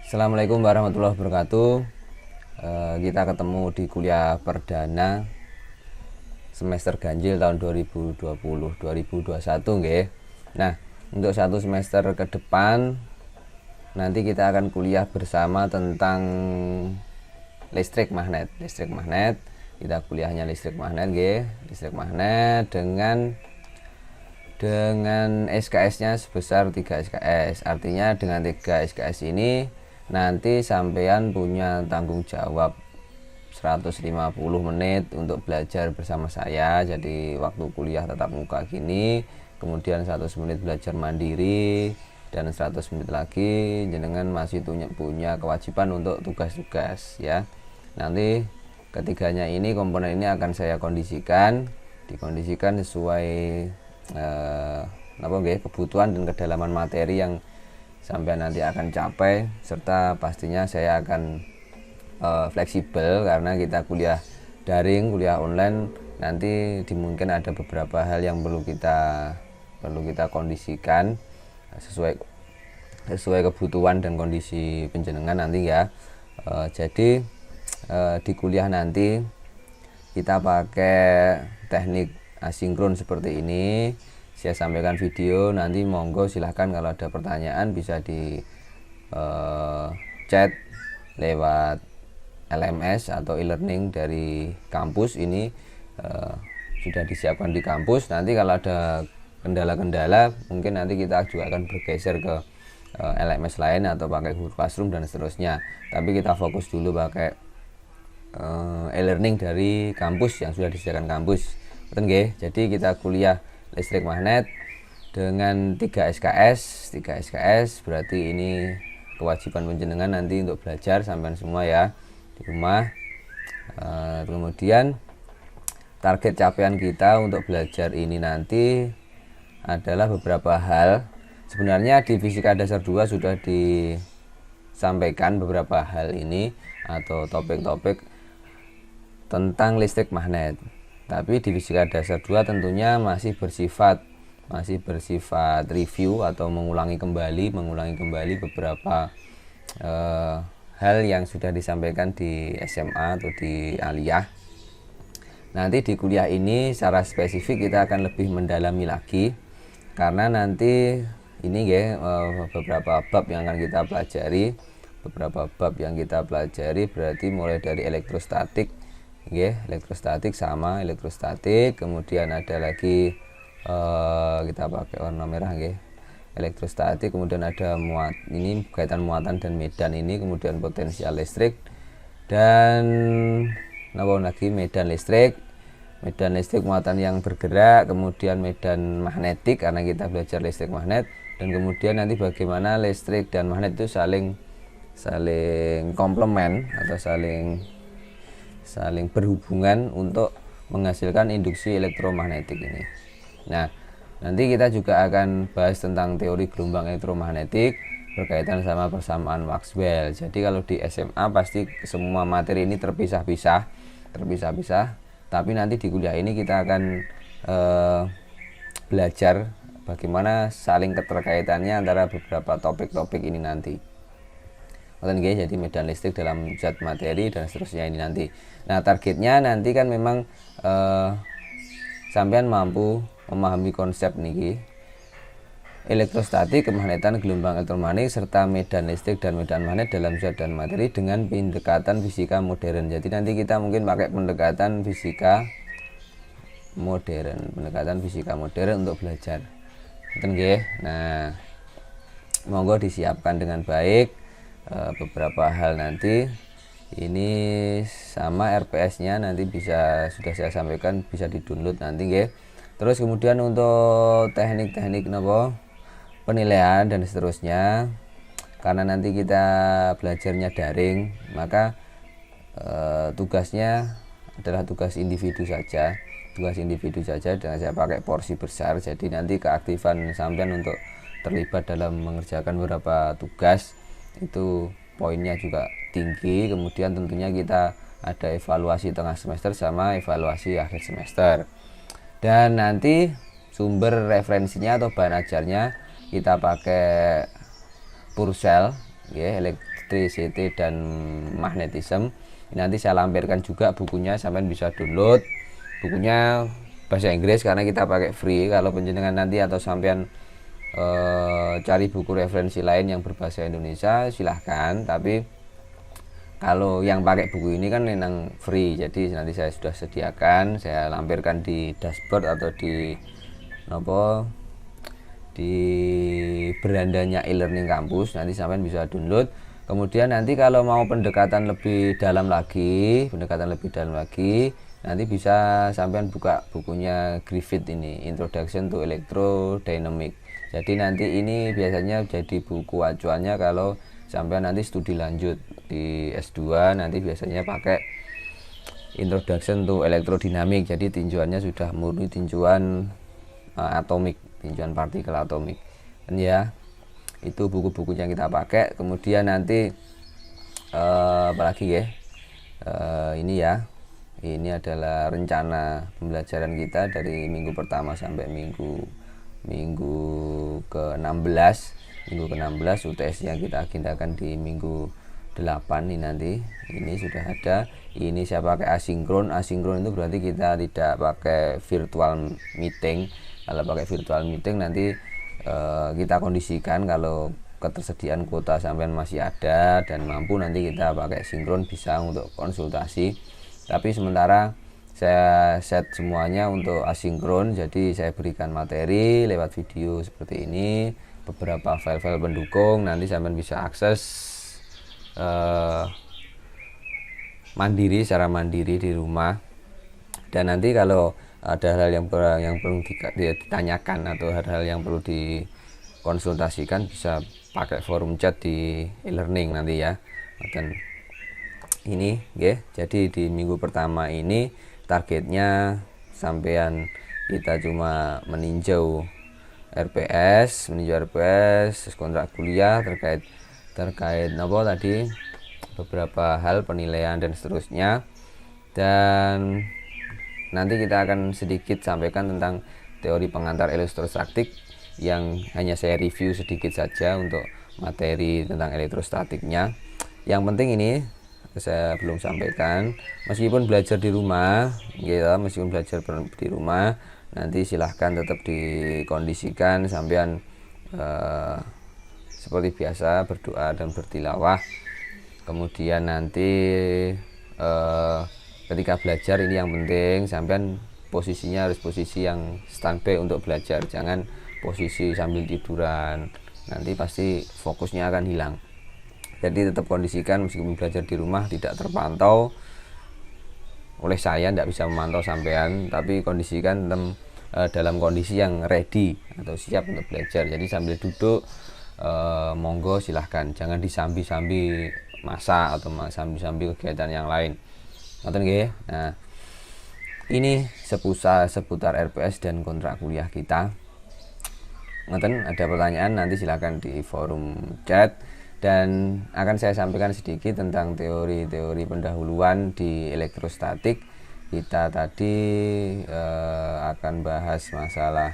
Assalamualaikum warahmatullahi wabarakatuh. Kita ketemu di kuliah perdana semester ganjil tahun 2020-2021 nggih. Nah, untuk satu semester ke depan nanti kita akan kuliah bersama tentang listrik magnet. Kita kuliahnya listrik magnet nggih. Listrik magnet dengan SKS-nya sebesar 3 SKS. Artinya dengan 3 SKS ini nanti sampean punya tanggung jawab 150 menit untuk belajar bersama saya. Jadi waktu kuliah tatap muka gini, kemudian 100 menit belajar mandiri, dan 100 menit lagi jenengan masih punya kewajiban untuk tugas-tugas ya. Nanti ketiganya ini, komponen ini akan saya dikondisikan sesuai kebutuhan dan kedalaman materi yang sampai nanti akan capai, serta pastinya saya akan fleksibel karena kita kuliah daring, kuliah online, nanti dimungkin ada beberapa hal yang perlu kita kondisikan sesuai kebutuhan dan kondisi penjenengan nanti ya. Jadi di kuliah nanti kita pakai teknik asinkron seperti ini. Saya sampaikan video, nanti monggo silahkan kalau ada pertanyaan bisa di chat lewat LMS atau e-learning dari kampus ini, sudah disiapkan di kampus. Nanti kalau ada kendala-kendala mungkin nanti kita juga akan bergeser ke LMS lain atau pakai Google Classroom dan seterusnya, tapi kita fokus dulu pakai e-learning dari kampus yang sudah disediakan kampus. Betul nggih? Jadi kita kuliah listrik magnet dengan 3 SKS berarti ini kewajiban penjenengan nanti untuk belajar sampai semua ya di rumah. Kemudian target capaian kita untuk belajar ini nanti adalah beberapa hal. Sebenarnya di fisika dasar 2 sudah disampaikan beberapa hal ini atau topik-topik tentang listrik magnet. Tapi di fisika dasar 2 tentunya masih bersifat review atau mengulangi kembali beberapa hal yang sudah disampaikan di SMA atau di aliyah. Nanti di kuliah ini secara spesifik kita akan lebih mendalami lagi, karena nanti ini ya beberapa bab yang akan kita pelajari. Berarti mulai dari elektrostatik, kemudian ada lagi kita pakai warna merah elektrostatik, kemudian ada ini kaitan muatan dan medan ini, kemudian potensial listrik, dan medan listrik muatan yang bergerak, kemudian medan magnetik karena kita belajar listrik magnet, dan kemudian nanti bagaimana listrik dan magnet itu saling komplement atau saling berhubungan untuk menghasilkan induksi elektromagnetik ini. Nah, nanti kita juga akan bahas tentang teori gelombang elektromagnetik berkaitan sama persamaan Maxwell. Jadi kalau di SMA pasti semua materi ini terpisah-pisah, tapi nanti di kuliah ini kita akan belajar bagaimana saling keterkaitannya antara beberapa topik-topik ini nanti. Jadi medan listrik dalam zat materi dan seterusnya ini nanti. Nah, targetnya nanti kan memang sampean mampu memahami konsep niki elektrostatik, kemagnetan, gelombang elektromagnetik, serta medan listrik dan medan magnet dalam zat dan materi dengan pendekatan fisika modern. Jadi nanti kita mungkin pakai pendekatan fisika modern untuk belajar. Nah, monggo disiapkan dengan baik. Beberapa hal nanti ini sama RPS-nya nanti sudah saya sampaikan, bisa di-download nanti nggih. Terus kemudian untuk teknik-teknik penilaian dan seterusnya, karena nanti kita belajarnya daring, maka tugasnya adalah tugas individu saja dengan saya pakai porsi besar. Jadi nanti keaktifan sampean untuk terlibat dalam mengerjakan beberapa tugas itu poinnya juga tinggi. Kemudian tentunya kita ada evaluasi tengah semester sama evaluasi akhir semester, dan nanti sumber referensinya atau bahan ajarnya kita pakai Purcell ya, electricity dan magnetism. Nanti saya lampirkan juga bukunya, sampean bisa download bukunya bahasa Inggris karena kita pakai free. Kalau penjenengan nanti atau sampean cari buku referensi lain yang berbahasa Indonesia silahkan, tapi kalau yang pakai buku ini kan memang free, jadi nanti saya sudah sediakan, saya lampirkan di dashboard atau di di berandanya e-learning kampus, nanti sampean bisa download. Kemudian nanti kalau mau pendekatan lebih dalam lagi, nanti bisa sampean buka bukunya Griffith ini, Introduction to Electrodynamic. Jadi nanti ini biasanya jadi buku acuannya kalau sampean nanti studi lanjut di S2, nanti biasanya pakai Introduction to Electrodynamic. Jadi tinjauannya sudah murni tinjauan atomik, tinjauan partikel atomik. Dan ya, itu buku-buku yang kita pakai. Kemudian nanti apalagi ya, ini ya, ini adalah rencana pembelajaran kita dari minggu pertama sampai minggu ke-16. Minggu ke-16 UTS yang kita agendakan di minggu 8 ini nanti. Ini sudah ada. Ini saya pakai asinkron. Asinkron itu berarti kita tidak pakai virtual meeting. Kalau pakai virtual meeting nanti kita kondisikan kalau ketersediaan kuota sampean masih ada dan mampu, nanti kita pakai sinkron bisa untuk konsultasi. Tapi sementara saya set semuanya untuk asinkron, jadi saya berikan materi lewat video seperti ini, beberapa file-file pendukung, nanti sampean bisa akses secara mandiri di rumah. Dan nanti kalau ada hal yang perlu ditanyakan atau hal-hal yang perlu dikonsultasikan, bisa pakai forum chat di e-learning nanti ya. Dan ini ya, jadi di minggu pertama ini targetnya sampean kita cuma meninjau RPS, kontrak kuliah terkait apa tadi, beberapa hal penilaian dan seterusnya. Dan nanti kita akan sedikit sampaikan tentang teori pengantar elektrostatik yang hanya saya review sedikit saja untuk materi tentang elektrostatiknya. Yang penting ini saya belum sampaikan, meskipun belajar di rumah ya, nanti silahkan tetap dikondisikan sampean seperti biasa berdoa dan bertilawah. Kemudian nanti ketika belajar ini yang penting sampean posisinya harus posisi yang standby untuk belajar, jangan posisi sambil tiduran, nanti pasti fokusnya akan hilang. Jadi tetap kondisikan meskipun belajar di rumah tidak terpantau oleh saya, tidak bisa memantau sampean, tapi kondisikan dalam kondisi yang ready atau siap untuk belajar. Jadi sambil duduk monggo silahkan, jangan disambi-sambi masak atau sambil-sambil kegiatan yang lain. Nonton nggih. Nah, ini seputar RPS dan kontrak kuliah kita. Nonton, ada pertanyaan nanti silakan di forum chat, dan akan saya sampaikan sedikit tentang teori-teori pendahuluan di elektrostatik. Kita tadi akan bahas masalah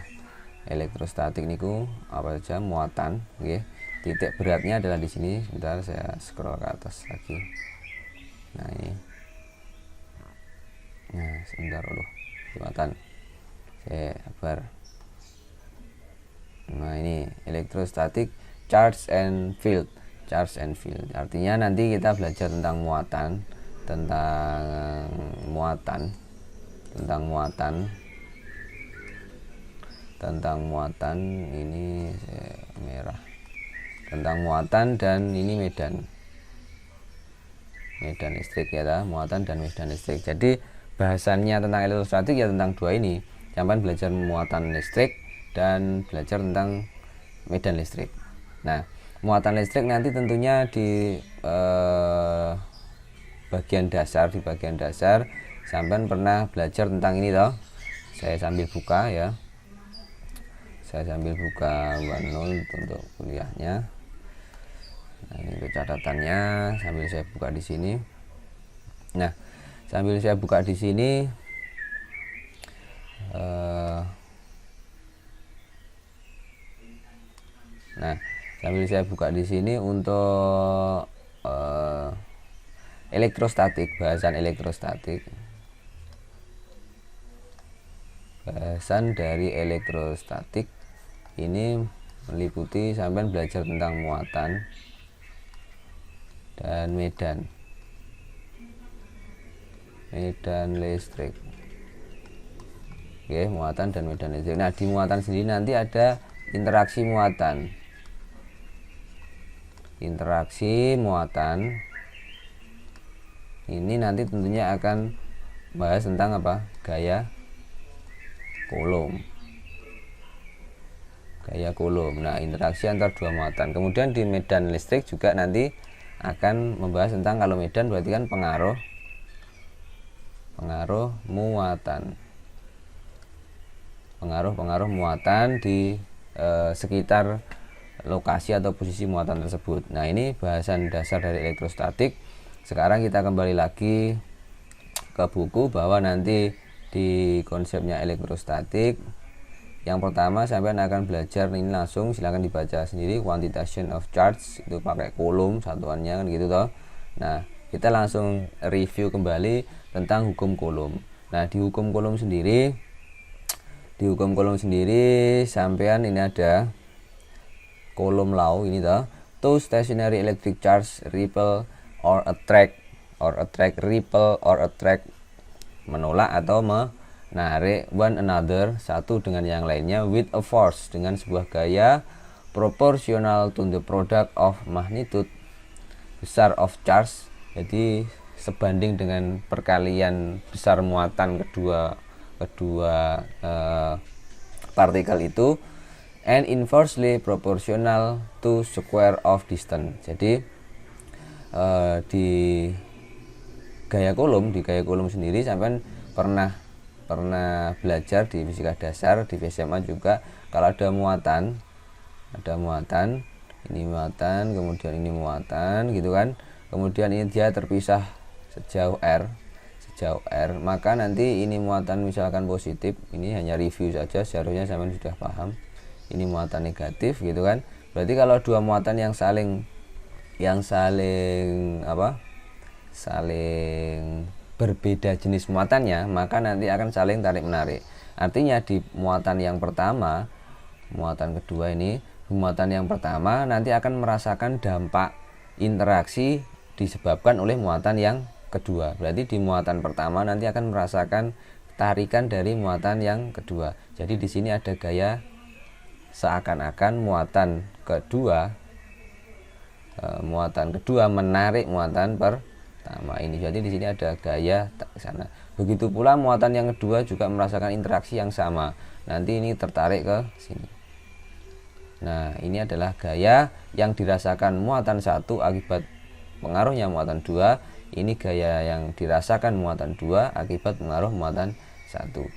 elektrostatik niku apa saja, muatan nggih. Titik beratnya adalah di sini. Sebentar saya scroll ke atas lagi. Nah, ini. Nah, sebentar dulu. Muatan. Saya sabar. Nah, ini elektrostatik charge and field. Artinya nanti kita belajar tentang muatan, ini merah, tentang muatan dan ini medan listrik ya, muatan dan medan listrik. Jadi bahasannya tentang elektrostatik ya tentang dua ini, sampai belajar muatan listrik dan belajar tentang medan listrik. Nah, muatan listrik nanti tentunya di bagian dasar sampean pernah belajar tentang ini toh. Saya sambil buka ya. OneNote untuk kuliahnya. Nah, ini untuk catatannya sambil saya buka di sini. Nah, sambil saya buka di sini nah, Sambil saya buka di sini untuk elektrostatik, bahasan elektrostatik. Bahasan dari elektrostatik ini meliputi sampai belajar tentang muatan dan medan listrik. Oke, muatan dan medan listrik. Nah, di muatan sendiri nanti ada interaksi muatan. Interaksi muatan ini nanti tentunya akan bahas tentang apa? Gaya Coulomb. Gaya Coulomb. Nah, interaksi antar dua muatan. Kemudian di medan listrik juga nanti akan membahas tentang, kalau medan berarti kan pengaruh muatan. Pengaruh muatan di sekitar lokasi atau posisi muatan tersebut. Nah, ini bahasan dasar dari elektrostatik. Sekarang kita kembali lagi ke buku, bahwa nanti di konsepnya elektrostatik yang pertama sampai akan belajar ini, langsung silakan dibaca sendiri, quantitation of charge, itu pakai Coulomb satuannya kan gitu toh. Nah, kita langsung review kembali tentang hukum Coulomb. Nah, di hukum Coulomb sendiri sampean ini ada Coulomb law ini toh. Two stationary electric charge repel or attract, menolak atau menarik one another, satu dengan yang lainnya, with a force, dengan sebuah gaya proportional to the product of magnitude, besar of charge, jadi sebanding dengan perkalian besar muatan kedua partikel itu, and inversely proportional to square of distance. Jadi di gaya Coulomb sendiri sampai pernah belajar di fisika dasar, di SMA juga, kalau ada muatan, ini muatan, kemudian ini muatan gitu kan, kemudian ini dia terpisah sejauh r, maka nanti ini muatan misalkan positif, ini hanya review saja, seharusnya sampean sudah paham. Ini muatan negatif gitu kan, berarti kalau dua muatan yang saling berbeda jenis muatannya, maka nanti akan saling tarik menarik. Artinya di muatan yang pertama, muatan kedua ini, muatan yang pertama nanti akan merasakan dampak interaksi disebabkan oleh muatan yang kedua. Berarti di muatan pertama nanti akan merasakan tarikan dari muatan yang kedua. Jadi di sini ada gaya seakan-akan muatan kedua menarik muatan pertama ini. Jadi di sini ada gaya ke sana. Begitu pula muatan yang kedua juga merasakan interaksi yang sama. Nanti ini tertarik ke sini. Nah, ini adalah gaya yang dirasakan muatan satu akibat pengaruhnya muatan dua. Ini gaya yang dirasakan muatan dua akibat pengaruh muatan satu.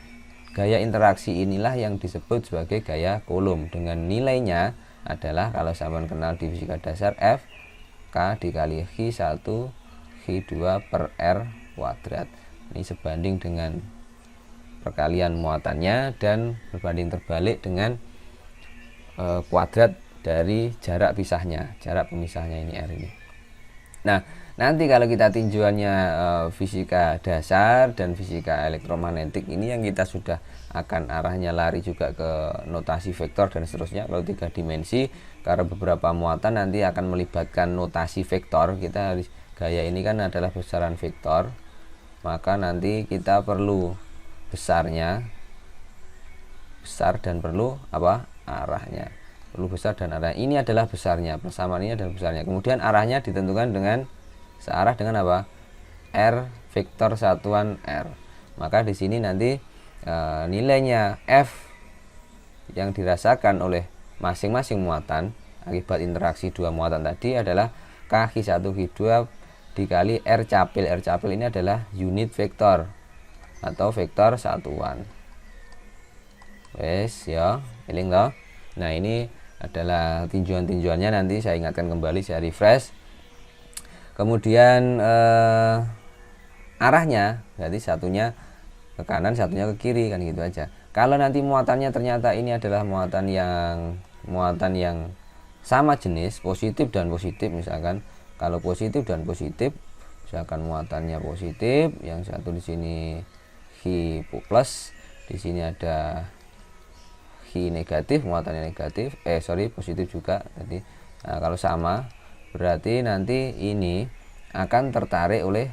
Gaya interaksi inilah yang disebut sebagai gaya Coulomb, dengan nilainya adalah, kalau sampean kenal di fisika dasar, F K dikali H1 H2 per R kuadrat. Ini sebanding dengan perkalian muatannya dan berbanding terbalik dengan kuadrat dari jarak pemisahnya ini R ini. Nah, nanti kalau kita tinjauannya fisika dasar dan fisika elektromagnetik, ini yang kita sudah akan arahnya lari juga ke notasi vektor dan seterusnya. Kalau 3 dimensi, karena beberapa muatan nanti akan melibatkan notasi vektor, kita harus, gaya ini kan adalah besaran vektor, maka nanti kita perlu besar dan perlu arahnya. Perlu besar dan arahnya. Ini adalah besarnya, persamaan ini adalah besarnya. Kemudian arahnya ditentukan dengan searah dengan R vektor satuan R. Maka di sini nanti nilainya F yang dirasakan oleh masing-masing muatan akibat interaksi dua muatan tadi adalah K1 K2 dikali R capil. R capil ini adalah unit vektor atau vektor satuan. Wes ya, eling toh. Nah, ini adalah tinjauan-tinjauannya, nanti saya ingatkan kembali, saya refresh. Kemudian arahnya berarti satunya ke kanan, satunya ke kiri, kan gitu aja. Kalau nanti muatannya ternyata ini adalah muatan yang sama jenis, positif dan positif, misalkan kalau positif dan positif, misalkan muatannya positif, yang satu di sini Hi plus, di sini ada Hi negatif, muatannya negatif, positif juga tadi. Nah, kalau sama berarti nanti ini akan tertarik oleh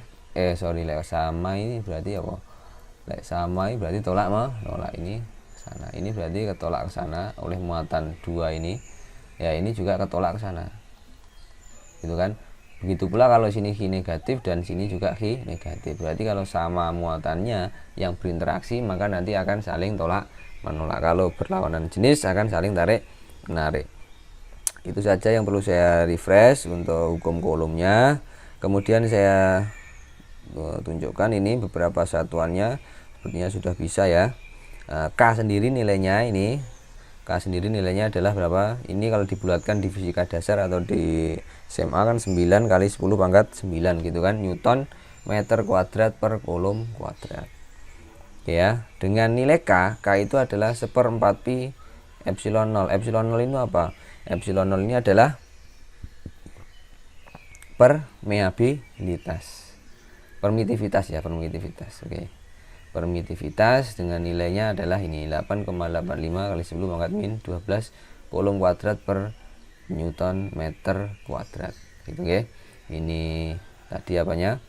sama ini berarti apa? Sama ini berarti tolak menolak, ini sana. Ini berarti ketolak ke sana oleh muatan 2 ini. Ya, ini juga ketolak ke sana. Gitu kan? Begitu pula kalau sini Hi negatif dan sini juga Hi negatif. Berarti kalau sama muatannya yang berinteraksi, maka nanti akan saling tolak menolak. Kalau berlawanan jenis akan saling tarik menarik. Itu saja yang perlu saya refresh untuk hukum Coulombnya. Kemudian saya tunjukkan ini beberapa satuannya, sepertinya sudah bisa ya. K sendiri nilainya adalah berapa? Ini kalau dibulatkan di fisika dasar atau di SMA kan 9 kali 10 pangkat 9 gitu kan, Newton meter kuadrat per Coulomb kuadrat. Oke ya, dengan nilai K itu adalah 1/4 pi epsilon 0. Epsilon 0 ini apa? Epsilon 0 ini adalah permitivitas ya, permitivitas. Oke. Permitivitas dengan nilainya adalah ini 8,85 kali 10 pangkat min 12 Coulomb kuadrat per Newton meter kuadrat. Gitu ya. Ini tadi apanya?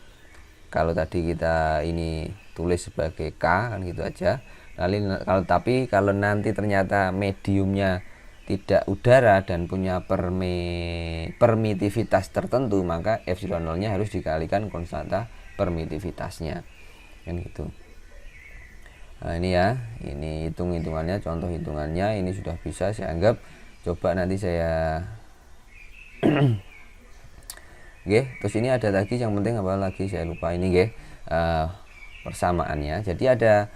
Kalau tadi kita ini tulis sebagai K kan gitu aja. Tapi kalau nanti ternyata mediumnya tidak udara dan punya permitivitas tertentu, maka epsilon 0 nya harus dikalikan konstanta permitivitasnya kan gitu. Nah, ini ya, ini hitungannya, contoh hitungannya ini sudah bisa saya anggap. Coba nanti saya Oke, terus ini ada lagi yang penting apa lagi saya lupa ini persamaannya. Jadi ada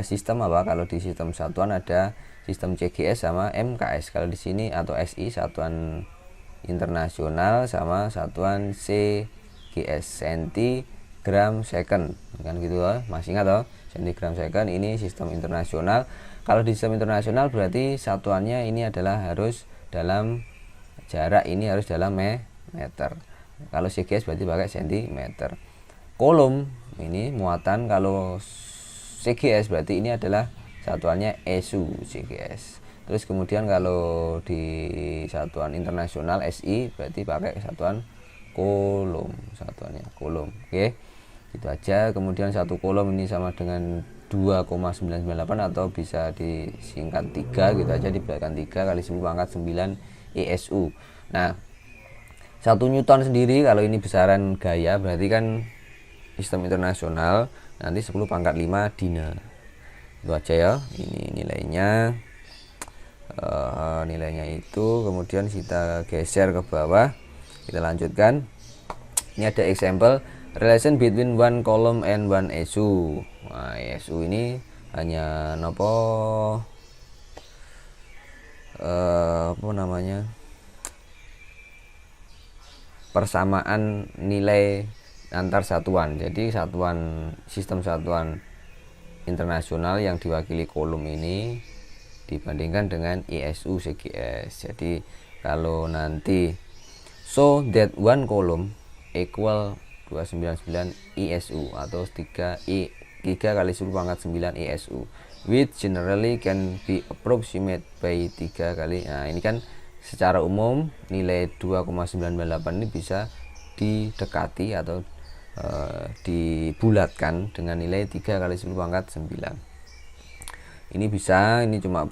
sistem apa? Kalau di sistem satuan ada sistem CGS sama MKS. Kalau di sini atau SI, satuan internasional, sama satuan CGS, centigram second kan gitu loh. Masih ingat toh? Centigram second ini sistem internasional. Kalau di sistem internasional berarti satuannya ini adalah harus dalam jarak, ini harus dalam meter. Kalau CGS berarti pakai centimeter. Coulomb ini muatan, kalau CGS berarti ini adalah satuannya ESU CGS. Terus kemudian kalau di satuan internasional SI berarti pakai satuan Coulomb, satuannya Coulomb. Oke. Gitu aja. Kemudian 1 Coulomb ini sama dengan 2,998 atau bisa disingkat 3 gitu aja, dibulatkan 3 kali 10 pangkat 9 ESU. Nah, 1 Newton sendiri kalau ini besaran gaya berarti kan sistem internasional, nanti 10 pangkat 5 dina. Itu aja ya. Ini nilainya. Nilainya itu kemudian kita geser ke bawah, kita lanjutkan. Ini ada example relation between one Coulomb and one ESU. Nah, ESU ini hanya apa namanya, persamaan nilai antar satuan. Jadi sistem satuan internasional yang diwakili Coulomb ini dibandingkan dengan ESU CGS. Jadi kalau nanti so that one Coulomb equal 299 ESU atau 3 kali 10 pangkat 9 ESU, which generally can be approximate by 3 kali. Nah, ini kan secara umum nilai 2,998 ini bisa didekati atau dibulatkan dengan nilai 3 kali 10 pangkat 9. Ini bisa, ini cuma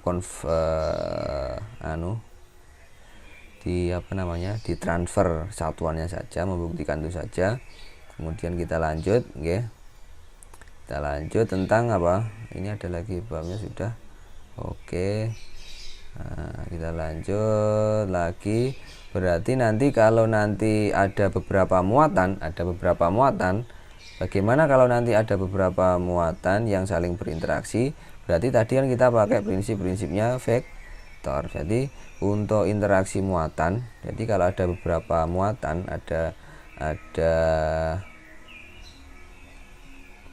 ditransfer satuannya saja, membuktikan itu saja. Kemudian kita lanjut, kita lanjut tentang apa? Ini ada lagi babnya sudah. Oke. Nah, kita lanjut lagi. Berarti nanti kalau nanti ada beberapa muatan, bagaimana kalau nanti ada beberapa muatan yang saling berinteraksi? Berarti tadi kan kita pakai prinsip-prinsipnya vektor. Jadi untuk interaksi muatan, jadi kalau ada beberapa muatan, ada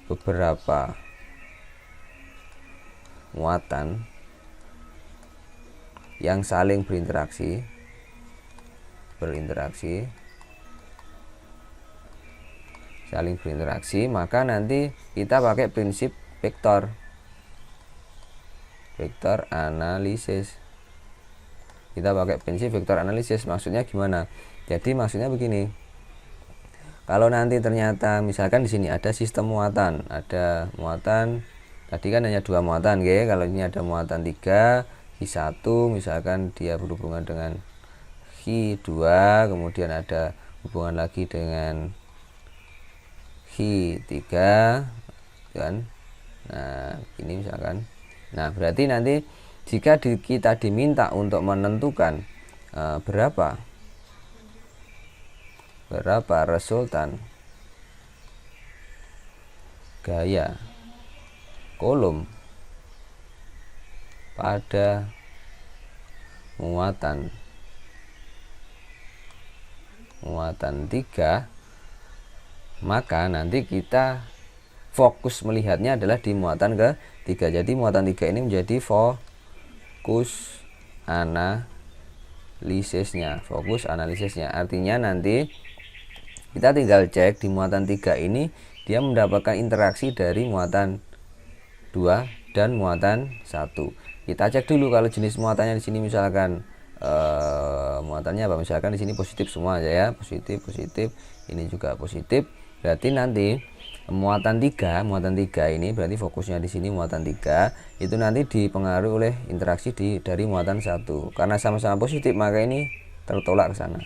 beberapa muatan yang saling berinteraksi, berinteraksi, maka nanti kita pakai prinsip vektor analisis. Kita pakai prinsip vektor analisis. Maksudnya gimana? Jadi maksudnya begini. Kalau nanti ternyata misalkan di sini ada sistem muatan, tadi kan hanya 2 muatan, oke? Kalau ini ada muatan 3, Hi1 misalkan dia berhubungan dengan Hi2, kemudian ada hubungan lagi dengan Hi3 kan. Nah, ini misalkan. Nah, berarti nanti jika kita diminta untuk menentukan berapa resultan gaya kolom pada muatan 3, maka nanti kita fokus melihatnya adalah di muatan ke-3. Jadi muatan 3 ini menjadi fokus analisisnya. Artinya nanti kita tinggal cek di muatan 3 ini dia mendapatkan interaksi dari muatan 2 dan muatan 1. Kita cek dulu kalau jenis muatannya di sini misalkan muatannya apa? Misalkan di sini positif semua aja ya, positif, ini juga positif. Berarti nanti muatan 3 ini berarti fokusnya di sini muatan 3 itu nanti dipengaruhi oleh interaksi dari muatan 1. Karena sama-sama positif maka ini tertolak ke sana.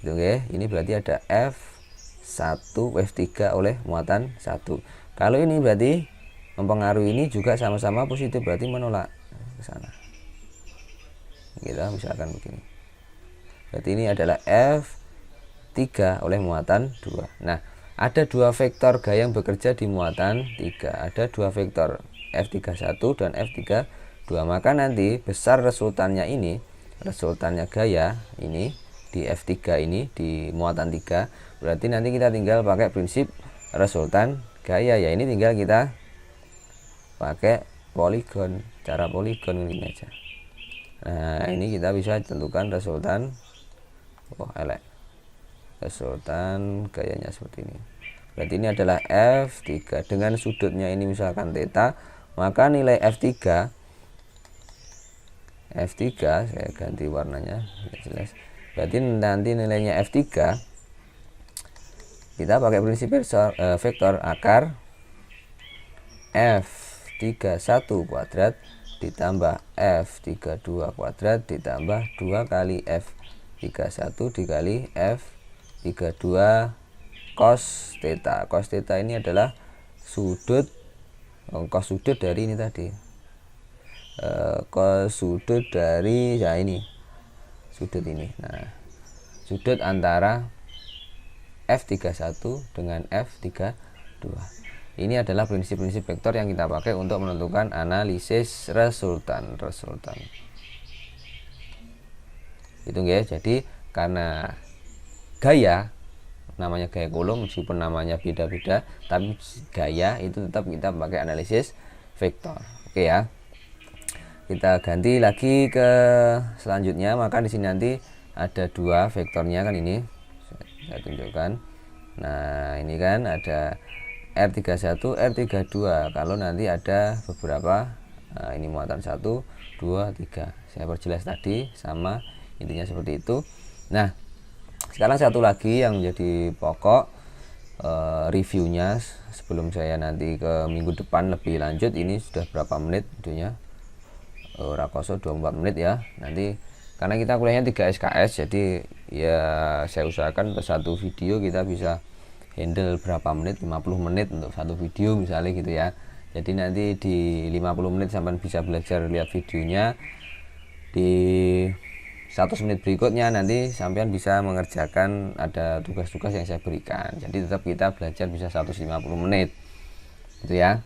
Gitu, okay? Ini berarti ada F3 oleh muatan 1. Kalau ini berarti mempengaruhi ini juga sama-sama positif, berarti menolak ke sana. Gitu, misalkan begini. Berarti ini adalah F3 oleh muatan 2. Nah, ada 2 vektor gaya yang bekerja di muatan 3. Ada 2 vektor F31 dan F32. Maka nanti besar resultannya gaya ini di F3 ini di muatan 3. Berarti nanti kita tinggal pakai prinsip resultan gaya ya. Ini tinggal kita pakai poligon, cara poligon ini aja. Nah, ini kita bisa tentukan resultan resultan gayanya seperti ini. Berarti ini adalah F3 dengan sudutnya ini misalkan theta, maka nilai F3 saya ganti warnanya biar jelas. Berarti nanti nilainya F3 kita pakai prinsip vektor akar F31 kuadrat ditambah F32 kuadrat ditambah 2 kali F31 dikali F32 cos theta. Cos theta ini adalah sudut dari ini tadi. Cos sudut dari ini. Sudut ini. Nah, sudut antara F31 dengan F32. Ini adalah prinsip-prinsip vektor yang kita pakai untuk menentukan analisis resultan. Itu ya. Jadi karena gaya namanya gaya kolom meskipun namanya beda-beda, tapi gaya itu tetap kita pakai analisis vektor. Oke ya. Kita ganti lagi ke selanjutnya, maka di sini nanti ada 2 vektornya kan ini. Saya tunjukkan. Nah, ini kan ada R31, R32. Kalau nanti ada beberapa ini muatan 1, 2, 3. Saya perjelas tadi sama intinya seperti itu. Nah, sekarang satu lagi yang menjadi pokok reviewnya sebelum saya nanti ke minggu depan lebih lanjut. Ini sudah berapa menit videonya? Rakoso 24 menit ya. Nanti karena kita kuliahnya 3 SKS, jadi ya saya usahakan per satu video kita bisa handle berapa menit, 50 menit untuk satu video misalnya gitu ya. Jadi nanti di 50 menit sampai bisa belajar lihat videonya. Di 100 menit berikutnya nanti sampean bisa mengerjakan ada tugas-tugas yang saya berikan. Jadi tetap kita belajar bisa 150 menit gitu ya.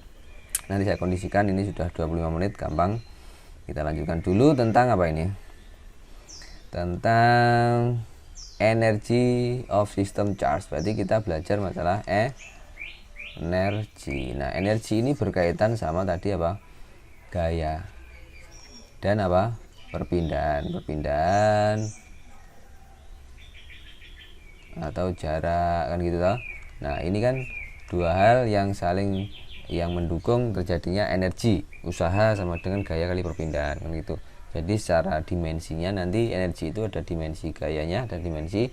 Nanti saya kondisikan ini sudah 25 menit, gampang. Kita lanjutkan dulu tentang apa ini? Tentang energy of system charge. Berarti kita belajar masalah energi. Nah, energi ini berkaitan sama tadi apa? Gaya dan apa? Perpindahan atau jarak, kan gitu toh. Nah, ini kan dua hal yang saling yang mendukung terjadinya energi usaha sama dengan gaya kali perpindahan, kan gitu. Jadi secara dimensinya nanti energi itu ada dimensi gayanya dan dimensi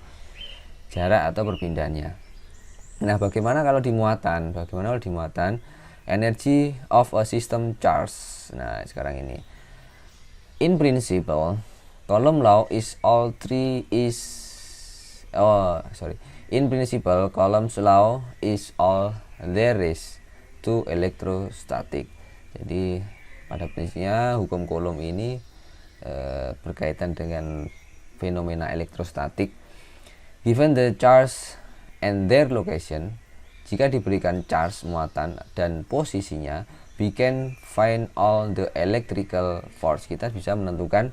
jarak atau perpindahannya. Nah, bagaimana kalau di muatan? Energy of a system charge. Nah, sekarang ini. In principle, Coulomb law is all three is In principle, Coulomb's law is all there is to electrostatic. Jadi pada prinsipnya hukum Coulomb ini berkaitan dengan fenomena elektrostatik. Given the charge and their location, jika diberikan charge muatan dan posisinya, we can find all the electrical force. Kita bisa menentukan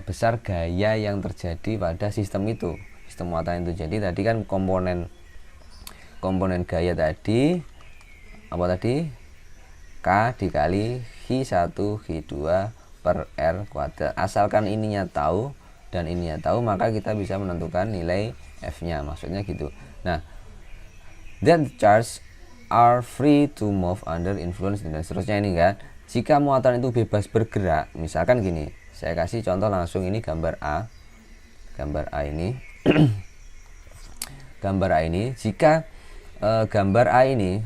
besar gaya yang terjadi pada sistem itu, sistem muatan itu. Jadi tadi kan komponen gaya tadi apa tadi? K dikali Hi1 Hi2 per R kuadrat. Asalkan ininya tahu dan ininya tahu, maka kita bisa menentukan nilai F-nya, maksudnya gitu. Nah, that charge are free to move under influence dan seterusnya ini kan. Jika muatan itu bebas bergerak, misalkan gini, saya kasih contoh langsung, ini gambar A ini gambar A ini, jika gambar A ini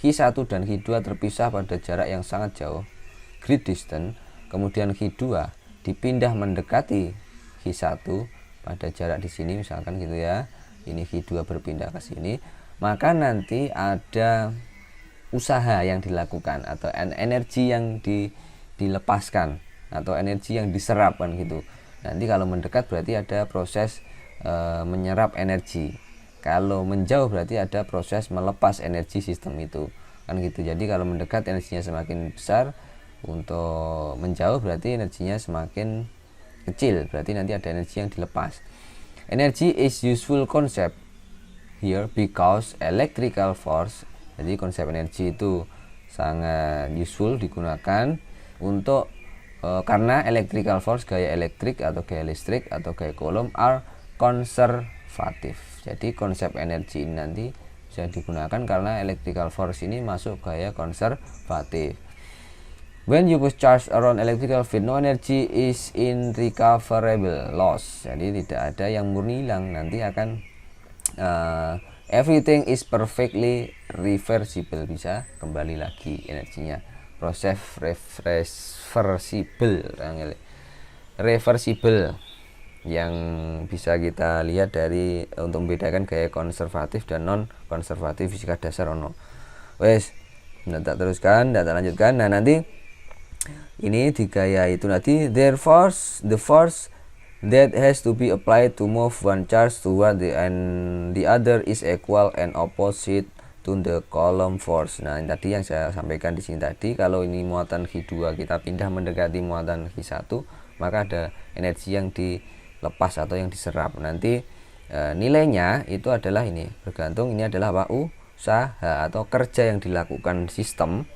Hi1 dan Hi2 terpisah pada jarak yang sangat jauh, great distance, kemudian Hi2 dipindah mendekati Hi1 pada jarak di sini misalkan gitu ya, ini Hi2 berpindah ke sini, maka nanti ada usaha yang dilakukan atau energi yang dilepaskan atau energi yang diserap, kan gitu. Nanti kalau mendekat berarti ada proses menyerap energi, kalau menjauh berarti ada proses melepas energi sistem itu, kan gitu. Jadi kalau mendekat energinya semakin besar, untuk menjauh berarti energinya semakin kecil, berarti nanti ada energi yang dilepas. Energy is useful concept here because electrical force. Jadi konsep energi itu sangat useful, digunakan untuk karena electrical force, gaya elektrik atau gaya listrik atau gaya Coulomb are konservatif. Jadi konsep energi ini nanti bisa digunakan karena electrical force ini masuk gaya konservatif. When you push charge around electrical field, no energy is irrecoverable loss. Jadi tidak ada yang murni hilang, nanti akan everything is perfectly reversible, bisa kembali lagi energinya. Proses reversible yang bisa kita lihat dari untuk membedakan gaya konservatif dan non konservatif fisika dasar ono. Wes, tak teruskan, tak lanjutkan. Nah, nanti ini di gaya itu nanti the force that has to be applied to move one charge toward the other is equal and opposite to the Coulomb force. Nah, tadi yang saya sampaikan di sini tadi, kalau ini muatan Hi2 kita pindah mendekati muatan Hi1, maka ada energi yang dilepas atau yang diserap. Nanti nilainya itu adalah ini, bergantung ini adalah apa? Usaha atau kerja yang dilakukan sistem.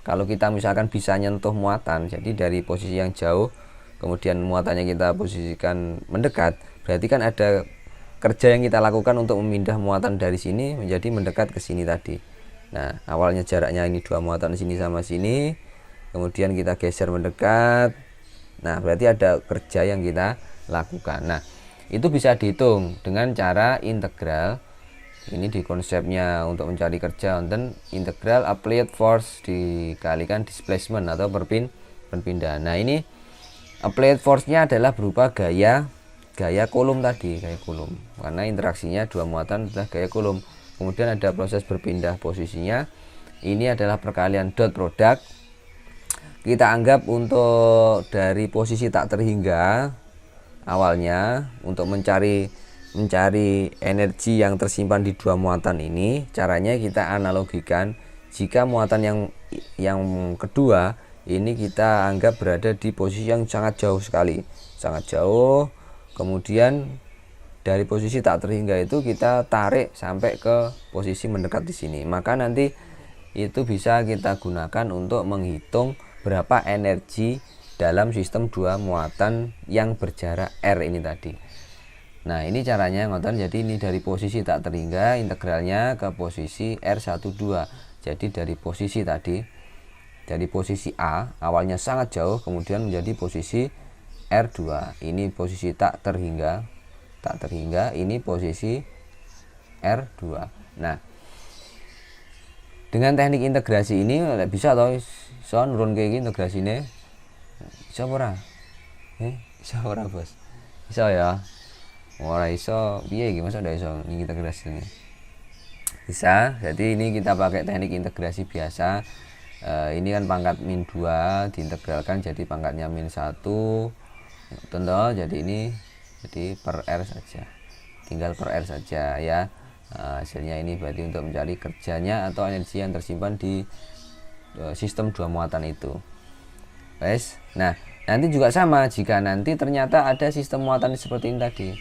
Kalau kita misalkan bisa nyentuh muatan, jadi dari posisi yang jauh kemudian muatannya kita posisikan mendekat, berarti kan ada kerja yang kita lakukan untuk memindah muatan dari sini menjadi mendekat ke sini tadi. Nah, awalnya jaraknya ini dua muatan sini sama sini, kemudian kita geser mendekat. Nah, berarti ada kerja yang kita lakukan. Nah, itu bisa dihitung dengan cara integral. Ini di konsepnya untuk mencari kerja, dan integral applied force dikalikan displacement atau perpindahan. Nah, ini applied force-nya adalah berupa gaya Coulomb tadi, gaya Coulomb, karena interaksinya dua muatan adalah gaya Coulomb. Kemudian ada proses berpindah posisinya, ini adalah perkalian dot product. Kita anggap untuk dari posisi tak terhingga awalnya, untuk mencari energi yang tersimpan di dua muatan ini, caranya kita analogikan jika muatan yang kedua ini kita anggap berada di posisi yang sangat jauh sekali, sangat jauh. Kemudian dari posisi tak terhingga itu kita tarik sampai ke posisi mendekat di sini, maka nanti itu bisa kita gunakan untuk menghitung berapa energi dalam sistem dua muatan yang berjarak R ini tadi. Nah ini caranya ngoten. Jadi ini dari posisi tak terhingga integralnya ke posisi R12. Jadi dari posisi tadi, dari posisi A awalnya sangat jauh kemudian menjadi posisi R2. Ini posisi tak terhingga, ini posisi R2. Nah dengan teknik integrasi ini bisa toh iso nurun kayak integrasi ini bisa ora? Bisa ora bos? Bisa ya? Ora iso piye iki masa ndak iso integrasi ini? Bisa. Jadi ini kita pakai teknik integrasi biasa. Ini kan pangkat min 2 diintegralkan jadi pangkatnya min 1. Tentu jadi ini jadi per R saja. Tinggal per R saja ya. Hasilnya ini berarti untuk mencari kerjanya atau energi yang tersimpan di sistem dua muatan itu. Wes. Nah, nanti juga sama jika nanti ternyata ada sistem muatan seperti ini tadi.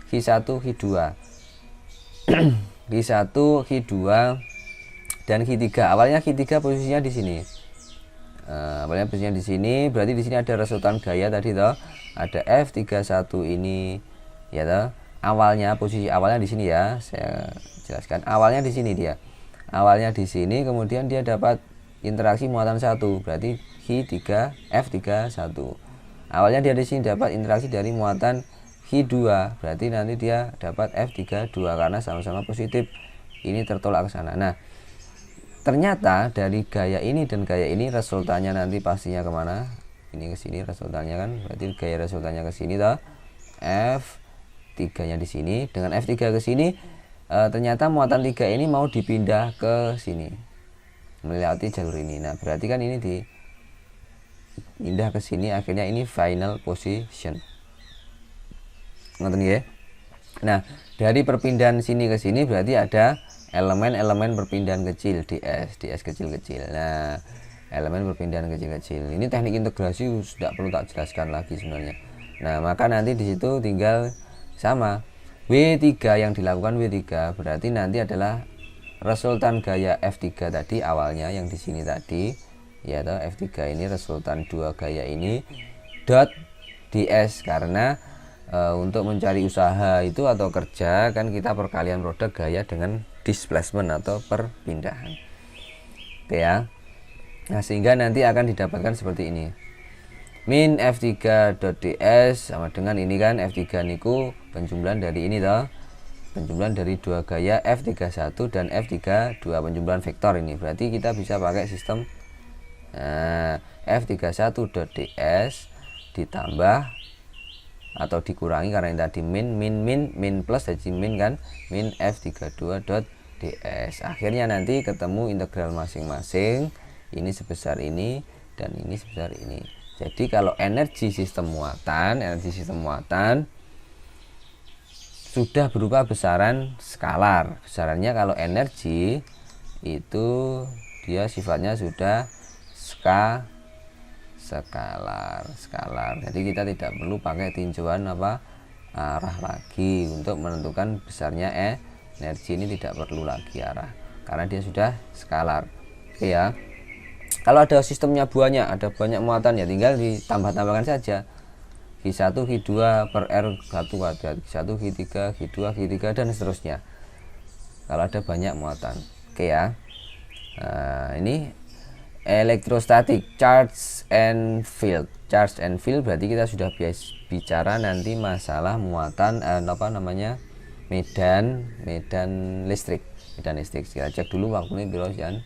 Q1, Q2. Q1, Q2 dan Q3. Awalnya Q3 posisinya di sini. Awalnya posisinya di sini, berarti di sini ada resultan gaya tadi toh. Ada F31 ini ya toh. Awalnya posisi awalnya di sini ya, saya jelaskan. Awalnya di sini dia. Awalnya di sini kemudian dia dapat interaksi muatan 1, berarti Q3 F31. Awalnya dia di sini dapat interaksi dari muatan Q2, berarti nanti dia dapat F32 karena sama-sama positif. Ini tertolak ke sana. Nah, ternyata dari gaya ini dan gaya ini resultannya nanti pastinya kemana? Ini ke sini resultannya kan, berarti gaya resultannya ke sini toh. F3 nya di sini dengan F3 ke sini, ternyata muatan 3 ini mau dipindah ke sini melewati jalur ini. Nah berarti kan ini dipindah ke sini, akhirnya ini final position. Ngerti ya? Nah dari perpindahan sini ke sini berarti ada elemen-elemen perpindahan kecil ds kecil-kecil. Nah elemen perpindahan kecil-kecil ini teknik integrasi sudah perlu tak jelaskan lagi sebenarnya. Nah maka nanti di situ tinggal sama W3 yang dilakukan W3 berarti nanti adalah resultan gaya F3 tadi awalnya yang di sini tadi ya toh. F3 ini resultan dua gaya ini dot ds karena untuk mencari usaha itu atau kerja kan kita perkalian produk gaya dengan displacement atau perpindahan. Oke ya. Nah sehingga nanti akan didapatkan seperti ini. Min F3.ds sama dengan ini kan F3 niku penjumlahan dari ini toh. Penjumlahan dari dua gaya F31 dan F32 penjumlahan vektor ini. Berarti kita bisa pakai sistem F31.ds ditambah atau dikurangi karena ini tadi min plus jadi min kan min F32.ds. Akhirnya nanti ketemu integral masing-masing. Ini sebesar ini dan ini sebesar ini. Jadi kalau energi sistem muatan sudah berupa besaran skalar. Besarannya kalau energi itu dia sifatnya sudah skalar. Jadi kita tidak perlu pakai tinjauan arah lagi untuk menentukan besarnya energi, ini tidak perlu lagi arah karena dia sudah skalar. Oke ya. Kalau ada sistemnya ada banyak muatan ya tinggal ditambah-tambahkan saja. Q1, Q2 per R1 kuadrat, Q1, Q3, Q2, Q3 dan seterusnya. Kalau ada banyak muatan. Oke ya. Nah, ini elektrostatik charge and field. Charge and field berarti kita sudah bicara nanti masalah muatan medan listrik. Kita cek dulu waktunya berapa sih?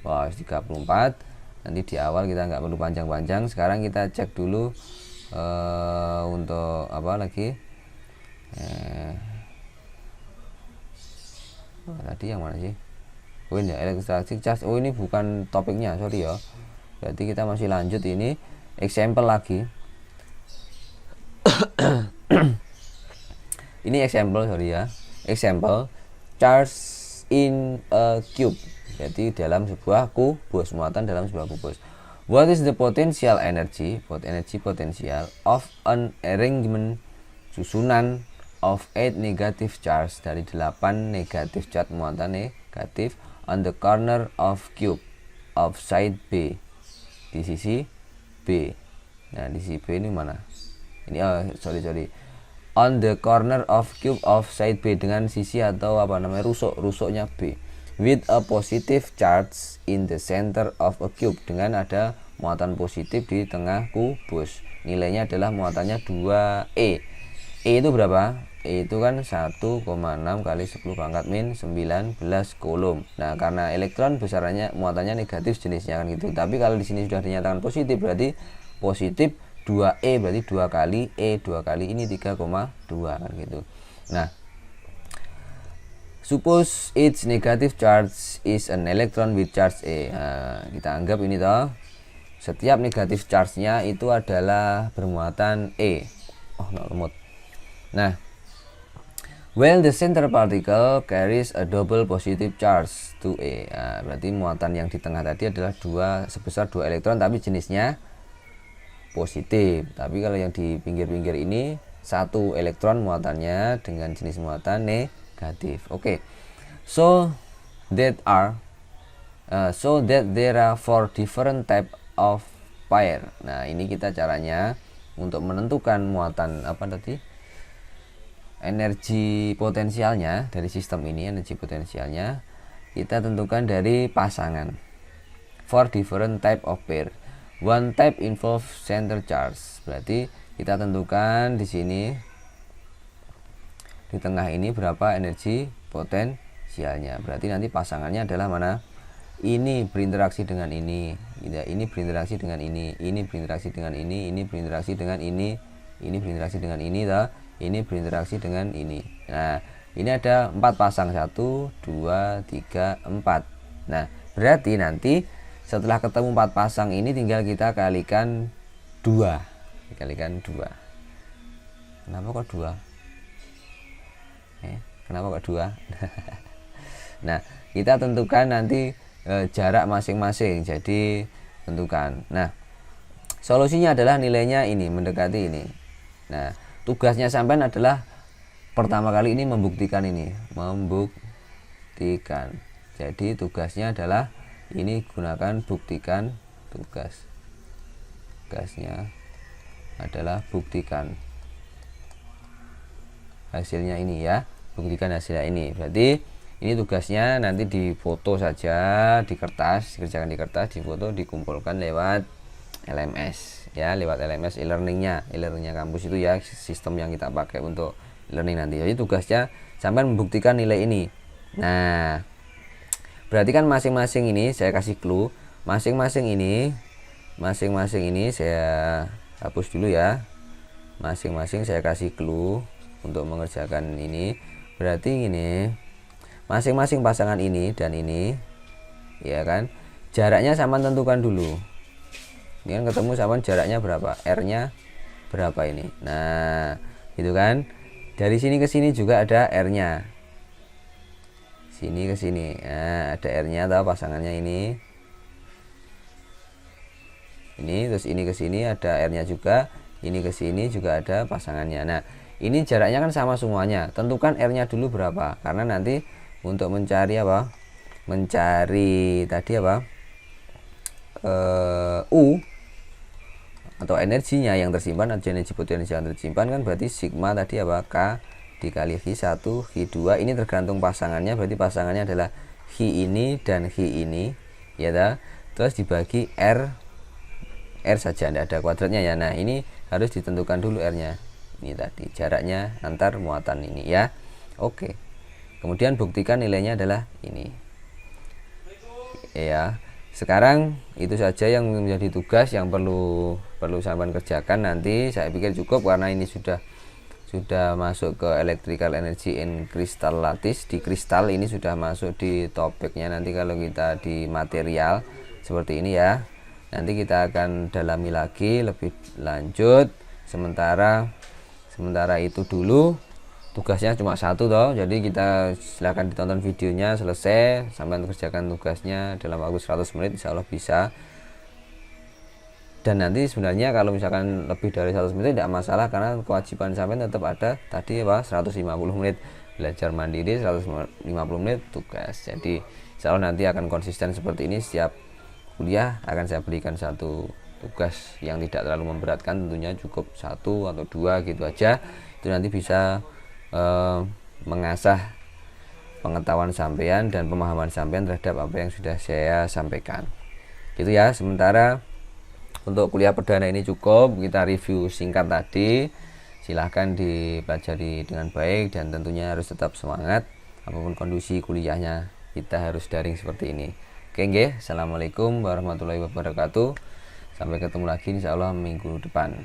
Wah 34. Nanti di awal kita nggak perlu panjang-panjang. Sekarang kita cek dulu untuk apa lagi? Tadi yang mana sih? Oh ini elektrostatik charge. Oh ini bukan topiknya, sorry ya. Berarti kita masih lanjut ini example lagi. Ini example, sorry ya. Example charge in a cube. Jadi dalam sebuah kubus, muatan dalam sebuah kubus. What is the potential energy? Potensial of an arrangement, susunan of 8 negative charge, dari 8 negatif charge muatan negatif on the corner of cube of side B, di sisi B. Nah di sisi B ini mana? Ini sorry on the corner of cube of side B, dengan sisi atau apa namanya rusuknya B, with a positive charge in the center of a cube, dengan ada muatan positif di tengah kubus. Nilainya adalah muatannya 2E. E itu berapa? E itu kan 1,6 kali 10 pangkat min 19 coulomb. Nah, karena elektron besarannya muatannya negatif jenisnya kan gitu. Tapi kalau di sini sudah dinyatakan positif, berarti positif 2E, berarti 2 kali E, 2 kali ini 3,2 kan gitu. Nah, suppose its negative charge is an electron with charge E. Nah, kita anggap ini toh, setiap negatif charge-nya itu adalah bermuatan E. Oh, no, lemot. Nah, while the center particle carries a double positive charge to E. Nah, berarti muatan yang di tengah tadi adalah sebesar 2 elektron tapi jenisnya positif. Tapi kalau yang di pinggir-pinggir ini 1 elektron muatannya dengan jenis muatan negatif. Oke. So that there are 4 different type of pair. Nah, ini kita caranya untuk menentukan muatan apa tadi? Energi potensialnya dari sistem ini, energi potensialnya kita tentukan dari pasangan. 4 different type of pair. One type involve center charge. Berarti kita tentukan di sini di tengah ini berapa energi potensialnya. Berarti nanti pasangannya adalah mana? Ini berinteraksi dengan ini berinteraksi dengan ini berinteraksi dengan ini berinteraksi dengan ini berinteraksi dengan ini, ini berinteraksi dengan ini. Nah, ini ada 4 pasang, 1, 2, 3, 4. Nah, berarti nanti setelah ketemu 4 pasang ini tinggal kita kalikan 2. Kenapa kok 2? Kenapa kok 2? Nah, kita tentukan nanti jarak masing-masing, jadi tentukan. Nah, solusinya adalah nilainya ini mendekati ini. Nah, tugasnya sampean adalah pertama kali ini membuktikan ini, jadi tugasnya adalah ini gunakan buktikan. Tugasnya adalah buktikan hasilnya ini ya, buktikan hasilnya ini. Berarti ini tugasnya nanti difoto saja di kertas, dikerjakan di kertas, difoto, dikumpulkan lewat LMS ya, lewat LMS e-learningnya kampus itu ya, sistem yang kita pakai untuk learning nanti. Jadi tugasnya sampai membuktikan nilai ini. Nah, berarti kan masing-masing ini saya kasih clue, masing-masing ini saya hapus dulu ya. Masing-masing saya kasih clue untuk mengerjakan ini. Berarti ini masing-masing pasangan ini dan ini ya kan, jaraknya sama tentukan dulu. Ini kan ketemu sama jaraknya berapa, R-nya berapa ini. Nah, gitu kan. Dari sini ke sini juga ada R-nya. Sini ke sini. Nah, ada R-nya atau pasangannya ini. Ini terus ini ke sini ada R-nya juga. Ini ke sini juga ada pasangannya. Nah, ini jaraknya kan sama semuanya. Tentukan R-nya dulu berapa, karena nanti untuk mencari apa? Mencari tadi apa? U atau energinya yang tersimpan, atau energi potensial yang tersimpan kan berarti sigma tadi apa? K dikali V1 V2. Ini tergantung pasangannya, berarti pasangannya adalah Hi ini dan Hi ini ya dah. Terus dibagi R saja, tidak ada kuadratnya ya. Nah, ini harus ditentukan dulu R-nya. Ini tadi jaraknya antar muatan ini ya. Oke. Kemudian buktikan nilainya adalah ini. Ya. Sekarang itu saja yang menjadi tugas yang perlu sampean kerjakan. Nanti saya pikir cukup karena ini sudah masuk ke electrical energy in crystal lattice. Di kristal ini sudah masuk di topiknya nanti kalau kita di material seperti ini ya. Nanti kita akan dalami lagi lebih lanjut. Sementara itu dulu tugasnya cuma 1 toh, jadi kita silahkan ditonton videonya selesai sampai kerjakan tugasnya dalam waktu 100 menit, insya Allah bisa. Dan nanti sebenarnya kalau misalkan lebih dari 100 menit tidak masalah, karena kewajiban sampai tetap ada tadi apa 150 menit belajar mandiri, 150 menit tugas. Jadi insya Allah nanti akan konsisten seperti ini. Setiap kuliah akan saya berikan satu tugas yang tidak terlalu memberatkan, tentunya cukup 1 atau 2 gitu aja. itu nanti bisa mengasah pengetahuan sampean dan pemahaman sampean terhadap apa yang sudah saya sampaikan. Gitu ya. Sementara untuk kuliah perdana ini cukup, kita review singkat tadi. Silahkan dipelajari dengan baik dan tentunya harus tetap semangat apapun kondisi kuliahnya, kita harus daring seperti ini. Oke nggih, assalamualaikum warahmatullahi wabarakatuh. Sampai ketemu lagi insyaallah minggu depan.